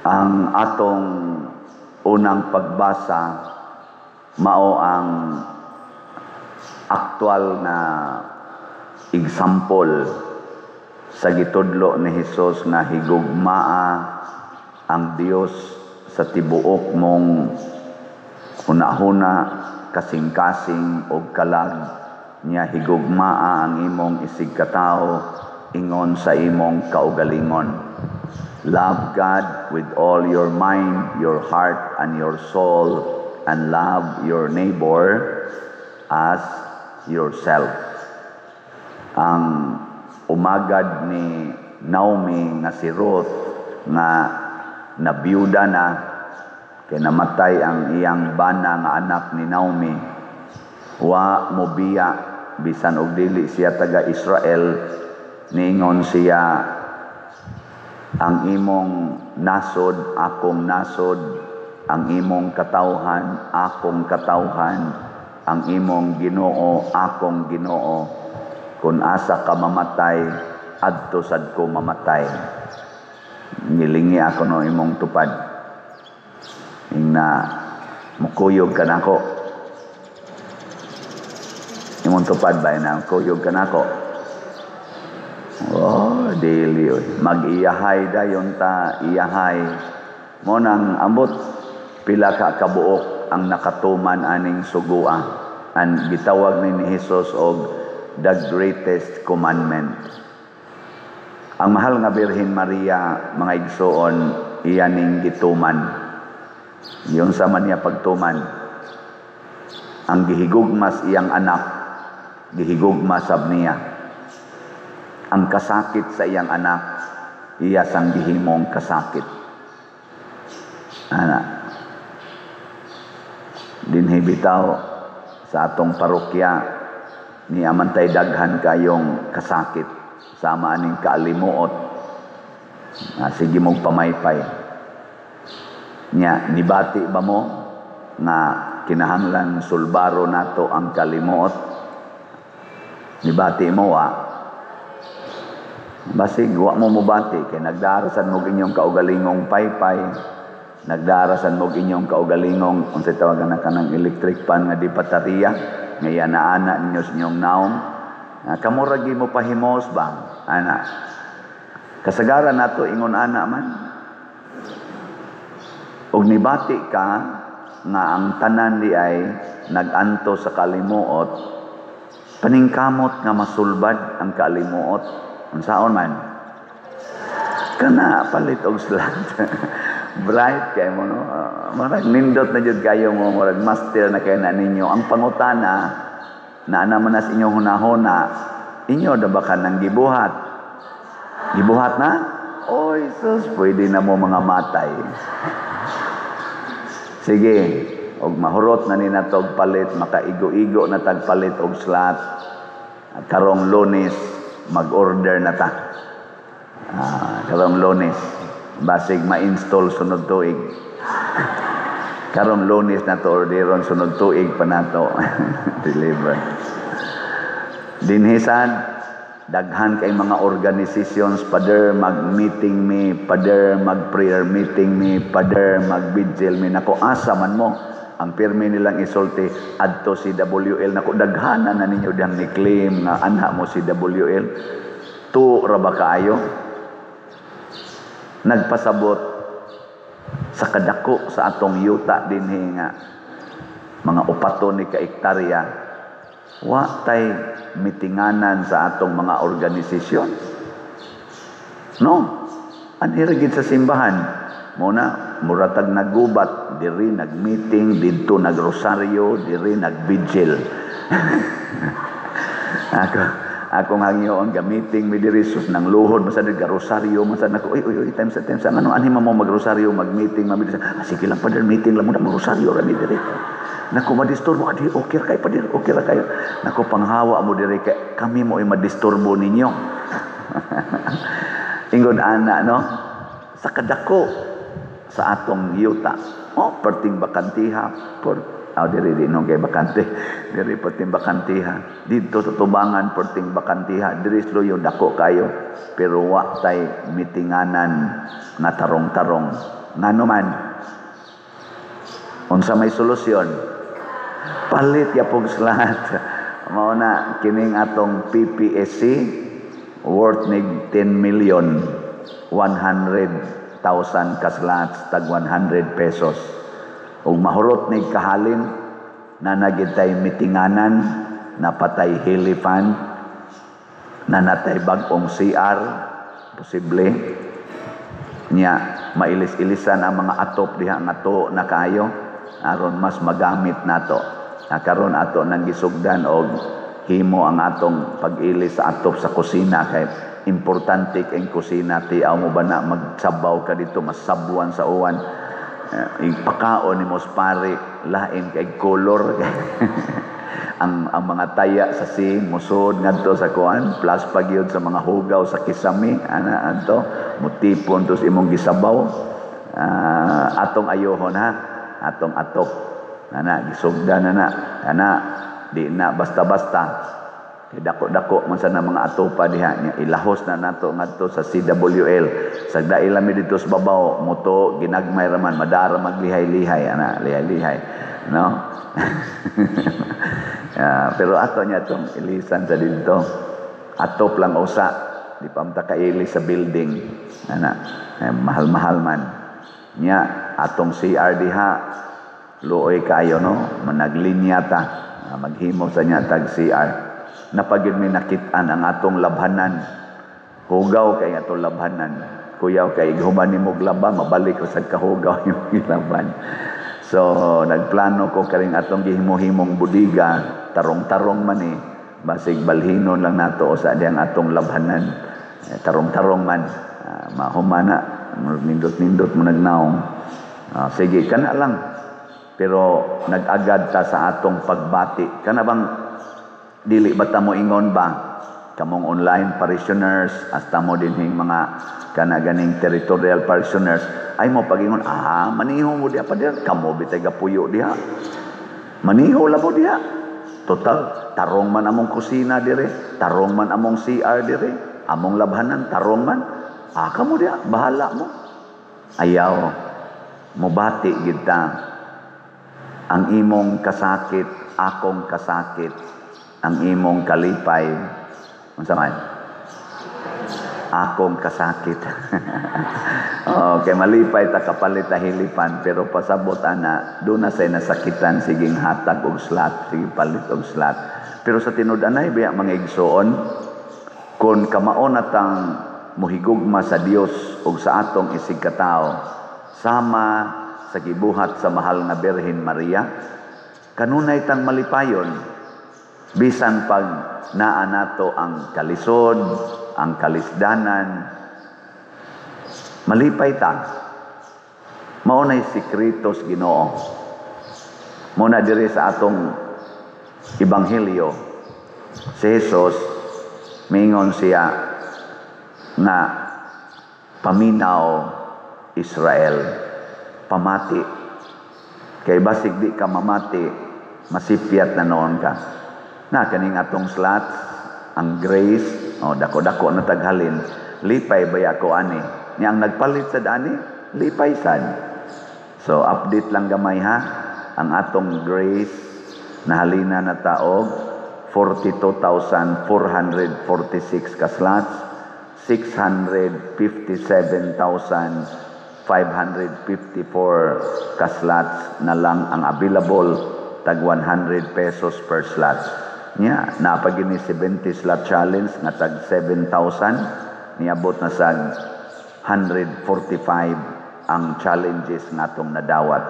Ang atong unang pagbasa mao ang aktual na example sa gitudlo ni Hesus nga higugmaa ang Dios sa tibuok mong hunahuna, kasing-kasing o kalag niya higugmaa ang imong isig katao ingon sa imong kaugalingon. Love God with all your mind, your heart, and your soul, and love your neighbor as yourself. Ang umagad ni Naomi nga si Ruth nga nabiyuda na kay namatay ang iyang bana nga anak ni Naomi, wa mobiya bisan og dili siya taga Israel, niingon siya, ang imong nasod akong nasod, ang imong katawhan akong katawhan, ang imong Ginoo akong Ginoo, kun asa ka mamatay adto sad ko mamatay. Nilingi ako no imong tupad, ingna mukuyog ka nako, imong tupad ba na kuyog ka nako. Oh, dili mag-iyahay dayon ta, iyahay mo nang ambot pila ka kabuok ang nakatuman aning sugua, and gitawag ni Hesus og the greatest commandment. Ang mahal nga Birhen Maria, mga igsoon, iya ning gituman. Yung sa man niya pagtuman, ang gihigugmas iyang anak, gihigugmas sab niya. Ang kasakit sa iyang anak, iya sang gihimong kasakit. Ana, dinhi bitaw sa atong parokya, ni amantay daghan kayong kasakit, sama aning kaalimuot, sige mong pamaypay. Nya, nibati ba mo nga kinahanglan sulbaro nato ang kalimuot? Nibati mo basig wa mo mubati kay nagdarasan mo inyong kaugalingong paypay, nagdarasan mo inyong kaugalingong unsay tawagan na kanang electric pan nga di baterya nga ana ninyo sa inyong naong, kamuragi mo pahimos ba ana kasagaran nato ingon ana man. Og nibati ka nga ang tanan di ay naganto sa kalimuot, paningkamot nga masulbad ang kalimuot. Unsaon man kana palit og slant bright kay mo no, marag nindot na jud kayo mo, marag master na kayo na ninyo. Ang pangutana na naman na sa inyong hunahuna, inyo da ba ka nang gibuhat na? Oy sus, pwede na mo mga matay. Sige, og mahurot na ni natog palit, makaigo-igo na tagpalit og slot. At karong Lunes mag-order na ta. Karong Lunes basig ma-install sunod tuig. Karong Lunes na to orderon, sunod tuig pa nato deliver. Dinhisan daghan kay mga organizations, pader mag-meeting me, pader mag-prayer meeting me, pader mag-vigil me. Nako, asa man mo ang pirmi nilang isulti adto si WL. Nako, daghanan na ninyo diyang ni-claim nga anak mo si WL. Tu ra ba kaayo? Nagpasabot sa kadako sa atong yuta dinhi nga mga upaton ni ka hektarya, wa tay mitinganan sa atong mga organisasyon. No, anhiragid sa simbahan. Muna, muratag nagubat, diri nag-meeting, dito nag-rosaryo, diri nag-vigil. Akong hangyoon ga-meeting, may diri sus nang luhod, masad nag-rosaryo, masad nako, uy, time sa, ano, anhima mo mag-rosaryo, mag-meeting, sige lang pa meeting lang muna, mag-rosaryo, rami diri. Naku, madisturbo, okay kayo pa diri, okay ra kayo. Naku, panghawa mo diri, kami mo ay madisturbo ninyo. Ingod ana, no? Sa kadako, sa atong yuta. Perting bakantiha. Diri din kay bakante. Diri perting bakantiha. Dito sa tubangan perting bakantiha. Diri slo yung dako kayo. Pero wa tay mitinganan nga tarong-tarong. Ngano man? Unsa may solusyon? Palit yapog slot. Mao na kining atong PPSC worth nig 10 million 100,000 ka slots tag 100 pesos. Ug mahurot nig kahalin na nagitay mitinganan, napatay hilifan, na natay bag-ong CR, posible niya mailis-ilisan ang mga atop diha nga to na kayo aron mas magamit nato. Karon ato nang gisugdan og himo ang atong pag-ilis sa atop sa kusina kay importante kay kusina tiaw mo ba na magsabaw ka dito masabwan sa uwan. Ipakaon ni mos pare lain kay color ang mga taya sa musod ngadto sa kuan plus pagyud sa mga hugaw sa kisami ana adto mutipon tus imong gisabaw atong ayohon ha atong atop ana gisugdan ana di na basta-basta kay dako-dako man sa mga atopa diha nya ilahos na nato ngadto sa CWL sa dailami dito sa babaw moto ginagmay raman madara maglihay-lihay ana lihay-lihay no. Pero ato niya itong ilisan sa dito atop lang usa di pa mta kailis sa building ana mahal-mahal man nya atong CR diha luoy kayo no managlinya ta maghimo sa nya tag CR napagid mi nakit-an ang atong labhanan hugaw kay atong labhanan kuyaw kay human nimo laba mabalik sa kahugaw yung laban. So nagplano ko karing atong gihimo-himong budiga tarong-tarong man basig balhinon lang nato sa diyang atong labhanan tarong-tarong man mahumana nindot-nindot mo nagnaong sige kana lang pero nag-agad ta sa atong pagbati kana bang dili ba ta mo ingon ba kamong online parishioners hasta mo dinhing mga kana ganing territorial parishioners ay mo pagingon maniho mo diha pa diha kamo bitay gapuyo diha maniho la mo diha total tarong man among kusina dire tarong man among CR dire among labhanan tarong man kamo diha bahala mo ayaw mobati gid ta ang imong kasakit akong kasakit ang imong kalipay unsa man akong kasakit okay malipay ta kapalit ta hilipan pero pasabot ana do na say nasakitan siging hatag og slot sige palit og slot pero sa tinud-anay biya mga igsoon kun kamaon natang mohigugma sa Dios ug sa atong isig katao sama sa gibuhat sa mahal nga Birhen Maria kanunay tang malipayon bisan pag naa nato ang kalisod ang kalisdanan malipay ta mao nay sikretos Ginoo mao na diri sa atong ebanghelyo si Jesus mingon siya na paminaw Israel pamati kay basig di ka mamati masipyat na noon ka na kaning atong slots ang grace dako-dako na taghalin lipay baya ko ani niyang nagpalit sa dani lipay sad so update lang gamay ha ang atong grace nahalina na taog 42,446 ka slots 657,554 ka slots na lang ang available tag 100 pesos per slot nya napagini 70 slot challenge nga tag 7,000 niabot na sa 145 ang challenges natong nadawat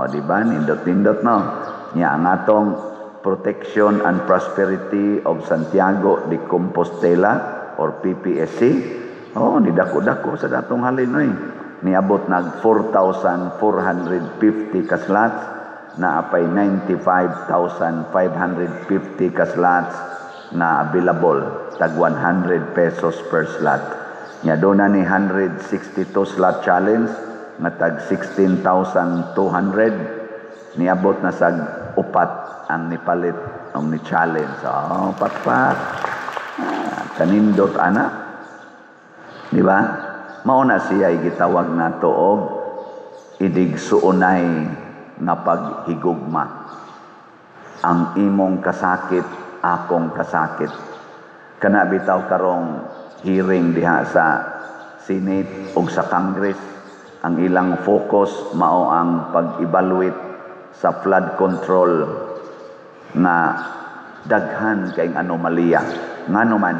di ba nindot-nindot no nya ang atong Protection and Prosperity of Santiago de Compostela or PPSC ni dako-dako sa datong halin niabot nag 4,450 ka slots na apay 95,550 ka slots na available tag 100 pesos per slot nya do na ni 162 slot challenge na tag 16,200 niabot na sa upat ang nipalit ang ni challenge patpat kanindot ana di ba mao na siya gitawag nato og idigsuunay nga paghigugma. Ang imong kasakit, akong kasakit. Kana bitaw karong hearing diha sa Senate o sa Congress, ang ilang focus mao ang pag-evaluate sa flood control na daghan kay anomalya. Ngano man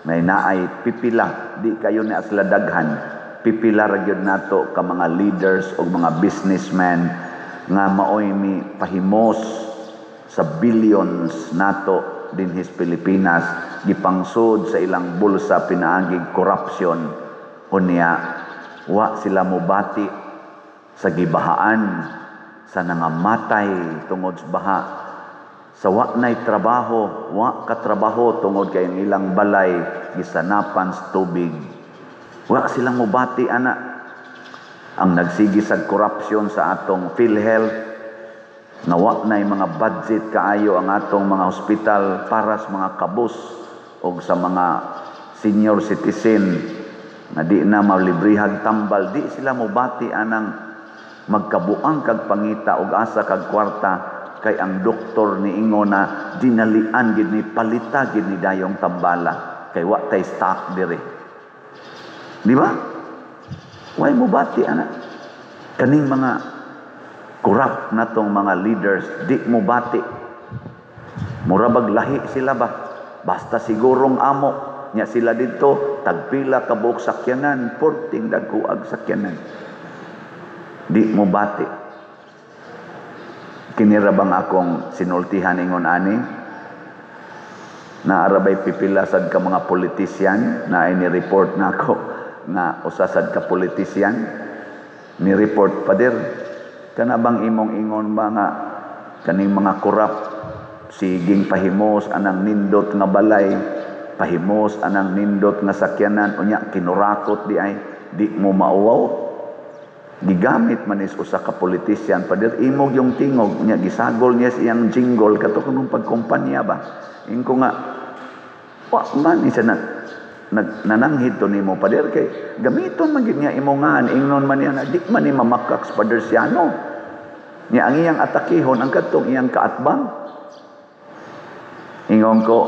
may naay pipila, di kayo na sila daghan, pipila ra gyud nato ka mga leaders o mga businessmen nga maoy mi pahimos sa billions nato dinhis Pilipinas gipangsud sa ilang bulsa pinaagig corruption, unya wa sila mobati sa gibahaan, sa nangamatay tungod sa baha, sa wa nay trabaho, wa katrabaho tungod kay ang ilang balay gisanapan sa tubig. Wa silang mobati ana. Ang nagsigi sa corruption sa atong PhilHealth, na wa nay mga budget kaayo ang atong mga hospital para sa mga kabus o sa mga senior citizen na di na malibrihag tambal. Di sila mobati anang magkabuang kag pangita og asa kag kwarta kay ang doktor ni ingo na dinalian gid ni palita gid ni dayong tambala kay wa tay stock dire. Di ba? Way mobati ana. Kaning mga corrupt natong mga leaders di mobati. Murabag lahi sila ba? Basta sigurong amo nya sila dito tagpila ka buok sakyanan, porting dagkuag sakyanan. Di mobati. Kinirabang akong sinultihan ingon ani na arabay pipila sad ka mga politisyan na ini-report nako nga usasad ka politisyan ni report pader kana bang imong ingon ba nga kaning mga corrupt siging pahimos anang nindot nga balay, pahimos anang nindot nga sakyanan, unya kinurakot di ay di mo mauwaw. Gigamit man is usa ka politisyan pader imog yung tingog nya gisagol niya siyang jingle kato kunong pagkumpanya ba ingko nga wa man isa nananghid to nimo pader kay gamiton man gid niya imongan ingnon man niya di man ni mamakaks pader siyano nya ang iyang atakihon ang kadtong iyang kaatbang ingon ko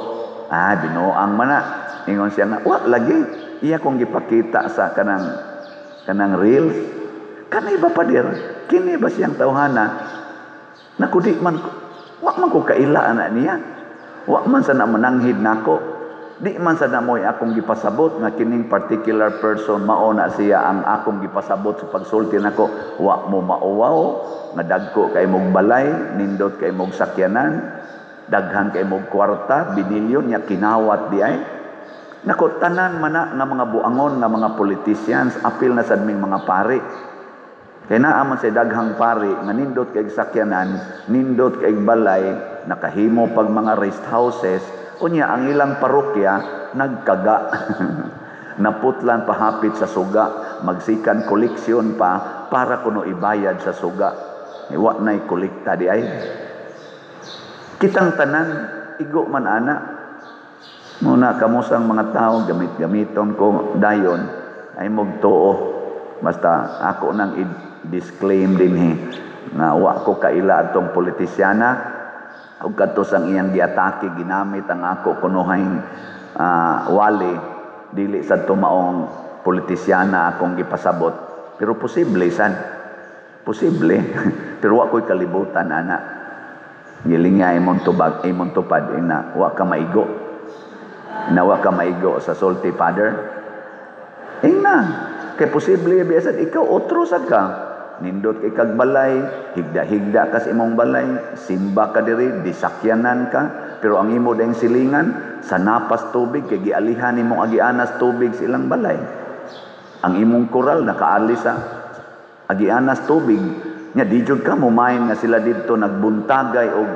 binuang man na ingon siya nga wa lagi iya kong gipakita sa kanang reels. Kani ba pader? Kini ba siyang tawhana? Nakudi man ko. Wa man ko kaila ana niya. Wa man sa namananghid nako. Di man sa namoy akong gipasabot nga kining particular person mao na siya ang akong gipasabot sa pagsulti nako. Wa mo mauwaw nga dagko kay mog balay, nindot kay mog sakyanan, daghan kay mog kwarta, binilyon nya kinawat di ay. Nako tanan man na nga mga buangon nga mga politicians apil na sad ming mga pari. Kaya naaman sa daghang pari, nga nindot kay sakyanan, nindot kay balay, nakahimo pag mga rest houses, unya ang ilang parokya, nagkaga. Naputlan pahapit sa suga, magsikan koleksyon pa, para kuno ibayad sa suga. Iwa na'y kolekta di ay. Kitang tanan, igo man ana. Muna kamusang mga tao, gamit-gamiton ko dayon, ay magtuo. Basta ako nang disclaim din nga wa ko kaila atong politisyana ug kadtos ang iyang giatake ginamit ang ako kunuhing wali dili sa tumaong politisyana akong gipasabot pero posible pero wa ko'y kalibutan ana gilinga imong tubag imong tupad ina wa ka maigo sa sulti father ina kay posible biasa ikaw otro sad ka nindot kay kag balay higda-higda kas imong balay simba ka diri disakyanan ka pero ang imo dayong silingan sa napas tubig kay gialihan nimo agianas tubig sa ilang balay ang imong koral nakaalis sa agianas tubig nya di jud ka mumain nga sila didto nagbuntagay og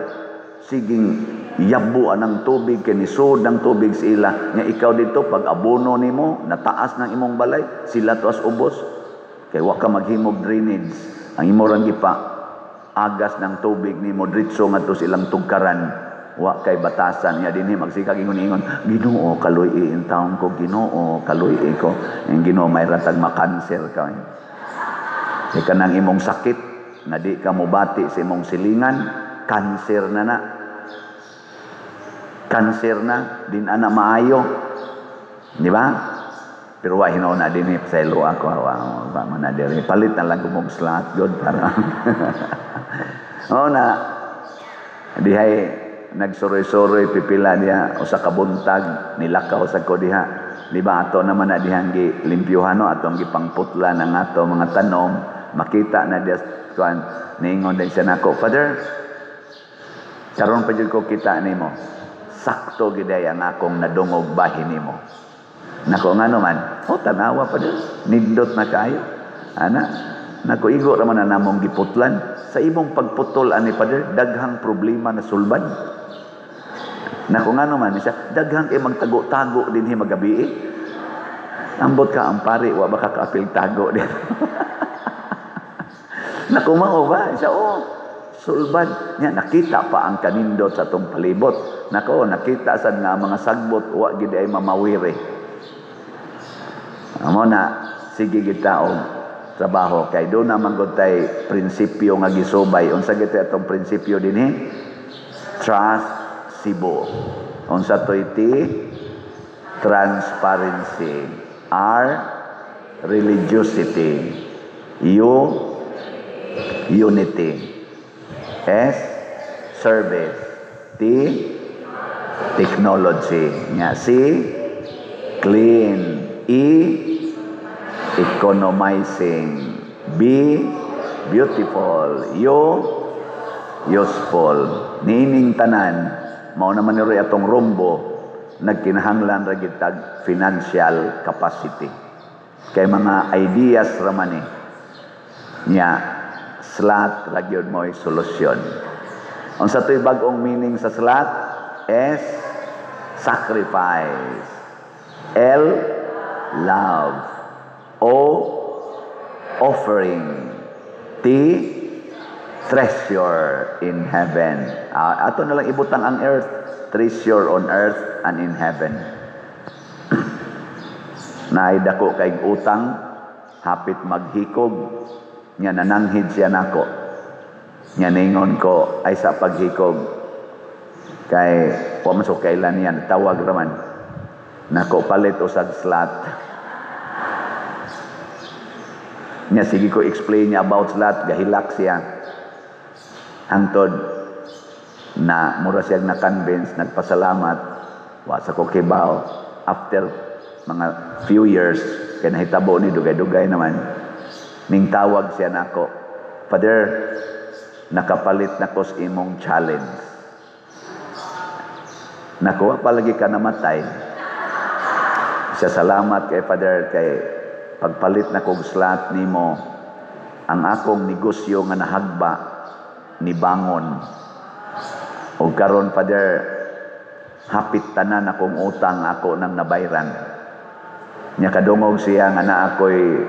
siging yabo anang tubig kay nisud ang tubig sa ila nya ikaw dito pag abono nimo nataas ng imong balay sila tuas ubos kay wa ka maghimog drainage ang imo rang gipa agas ng tubig nimo diretso ngadto sa ilang tugkaran wa kay batasan nya dinhi magsikag ingon-ingon Ginoo kaluy in taon ko Ginoo kaluy ko ang Ginoo may ratag makanser ka Di ka nang imong sakit, na di ka mubati sa imong silingan, cancer na. Cancer na, din ana maayo. Di ba? Pero wa hinaw na din sa ilo ako. Wa man na diri. Palit na lang kumong slot good para. Na dihay nagsuroy-suroy pipila diha usa ka buntag nilakaw sa ko diha. Di ba ato naman na dihang limpyuhan no atong gipangputla ng ato mga tanom, makita na diha kuan niingon din siya nako, Father, karon pa jud ko kita nimo. Sakto gid ang akong nadungog bahin nimo. Nako ngano man, tanawa pa din. Nindot na kayo. Ana, nako igo ra man na namong giputlan. Sa imong pagputol ani Father, daghang problema na sulbad. Nako ngano man siya, daghang kay magtago-tago dinhi magabi. Ambot ka ampari, wa ba ka kaapil tago din. Nako mao ba siya sulbad nya nakita pa ang kanindot sa tong palibot. Nako nakita sad nga mga sagbot wa gid ay mamawiri. Amo na sige gid taong trabaho kay do na man gud tay prinsipyo nga gisubay. Unsa gid atong prinsipyo dinhi? Trust sibo. Unsa to iti? Transparency. R. Religiosity. U. Unity. S. Service. T. Technology. Nya C. Clean. E. Economizing. B. Beautiful. U. Useful. Nining tanan mao naman ni atong rumbo nagkinahanglan ra gid tag financial capacity. Kay mga ideas ra man nya SLAT ra gyud mo'y solusyon. Unsa to'y bag-ong meaning sa SLAT? S. Sacrifice. L. Love. O. Offering. T. Treasure in heaven. Ato na lang ibutang ang earth. Treasure on earth and in heaven. Naidako kay utang, hapit maghikog, nya nananghid siya nako. Nya ningon ko ay sa paghikog kay wa man so kailan yan tawag raman. Nako palit usag SLAT. Nya sige ko explain niya about SLAT, gahilak siya. Hangtod na mura siyang na-convince, nagpasalamat, wa sa ko kibaw. After mga few years, kaya nahitabo ni dugay-dugay naman, ning tawag siya nako, Father, nakapalit na ko sa imong challenge. Nakuha palagi ka namatay. Siya salamat kay Father, kay pagpalit na kong SLAT nimo, ang akong negosyo nga nahagba, ni bangon. O karon Father, hapit tanan akong utang ako nang nabayran. Nya kadungog siya nga na ako'y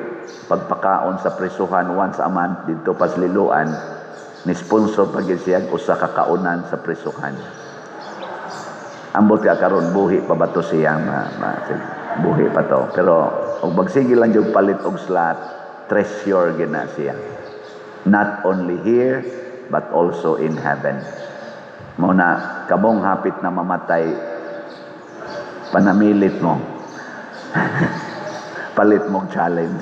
pagpakaon sa prisuhan once a month dito pasliluan, ni sponsor pag siya usa ka kaunan sa prisuhan. Ambot ka karon buhi pa ba to siya buhi pa to. Pero og magsige lang jud palit og SLAT, treasure gina siya. Not only here but also in heaven. Muna kabong hapit na mamatay, panamilit mo. Palit mong challenge.